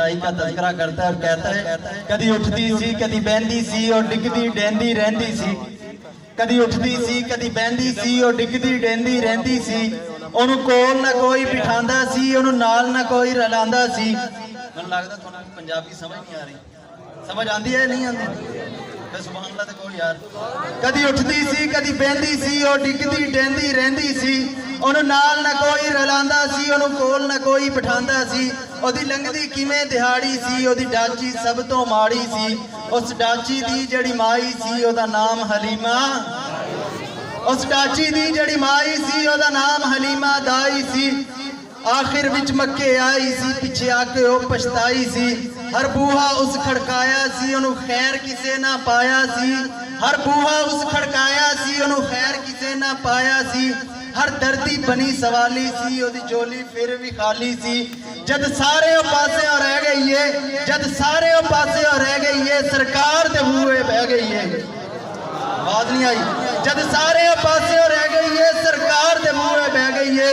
दाई का तज़किरा करता है और कहता है कदी उठती सी कदी बहंदी सी और डिगदी डेंदी रहंदी सी, कदी उठती सी कदी बहंदी सी और डिगदी डेंदी रहंदी सी, ओनू कोल ना कोई बिठांदा सी, ओनू नाल ना कोई रलांदा सी। मैनूं लगदा तुहानूं पंजाबी समझ नहीं आ रही, समझ आंदी है नहीं आंदी? सुभान अल्लाह ते कोई यार। कदी उठदी सी कदी बहंदी सी और डिगदी डेंदी रहंदी सी, ओनू नाल ना कोई रलांदा सी, ओनू कोल ना कोई बिठांदा सी। ओदी लंघदी किवें दिहाड़ी सी, ओदी डाची सब तो माड़ी सी, उस डाची दी जड़ी माई सी ओदा नाम हलीमा, उस डाची दी जड़ी माई सी ओदा नाम हलीमा दाई सी। आखिर विच मक्के आई सी, पिछे आके ओ पछताई सी, हर बूहा उस खड़काया सी, ओनू खैर किसे ना पाया सी, हर बूहा उस खड़काया सी, ओनू खैर किसे ना पाया सी। हर दर्दी बनी सवाली सी, ओदी झोली फिर भी खाली सी। जद सारे ओ पासे रह गई है, जद सारे ओ पासे रह गई है, सरकार दे बूहे बह गई है। बात नहीं आई? जद सारे पासे रह गई है, सरकार दे बूहे बह गई है।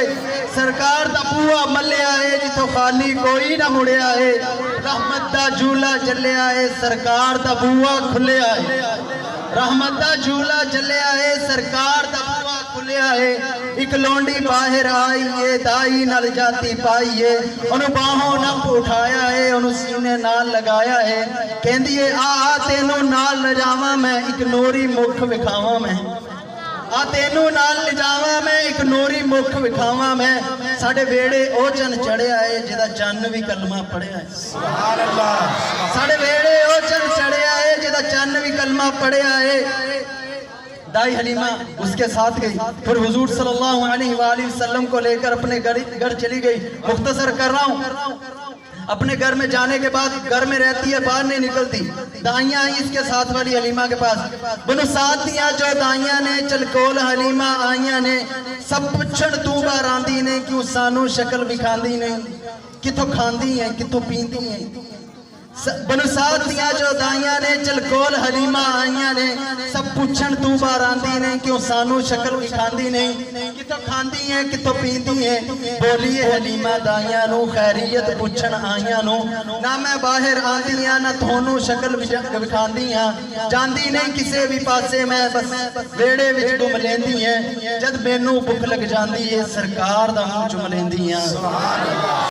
सरकार दा बूहा मलिया है, जिथों खाली कोई ना मुड़िया है। रहमत दा झूला चलिया है, सरकार दा बूहा खुलिया है। रहमत दा झूला चलिया है, सरकार दा बूहा खुलिया है। एक लौंडी बाहर आई है, दाई नाल जाती पाई है, ओनू बाहों नप उठाया है, ओनू सीने नाल लगाया है। कहंदी है आ तेनू नाल ले जावां मैं, एक नूरी मुख विखावां मैं, आ तेनू नाल ले जावां मैं, एक नूरी मुख विखावां मैं। साडे वेड़े ओ चन चढ़िया है, जिहदा चन्न भी कलमा पढ़िया है। सुभान अल्लाह। साडे वेड़े ओ चन चढ़िया है, जिहदा चन्न भी कलमा पढ़िया है। दाई हलीमा उसके साथ गई, फिर हुजूर सल्लल्लाहु अलैहि वसल्लम को लेकर अपने घर चली गई। मुख्तसर कर रहा हूँ। अपने घर में जाने के बाद घर में रहती है, बाहर नहीं निकलती। दाइयां आई इसके साथ वाली हलीमा के पास, बोलो साथ दिया जो दाइयां ने चलकोल हलीमा आइया ने, सब पुछण तू बार आंदी ने, क्यों सानू शक्ल विखांदी ने, किथों खांदी है किथों पींदी है। बनो साथ दिया जो दाइयां ने चलकोल हलीमा आइया ने, सब पुछण तू बार आंदी ने, क्यों सानू शक्ल विखांदी नहीं, किथों खांदी है किथों पींदी है। बोलिए हलीमा दाइयां नू खैरियत पुछण आइया नू, ना मैं बाहर आंदी हां ना थोनू शक्ल विखांदी हां, जांदी नहीं किसे भी पासे, मैं बस वेड़े विच घुम लेंदी है। जद मैनू भुख लग जांदी है, सरकार दा मुंह चुम लेंदी हां।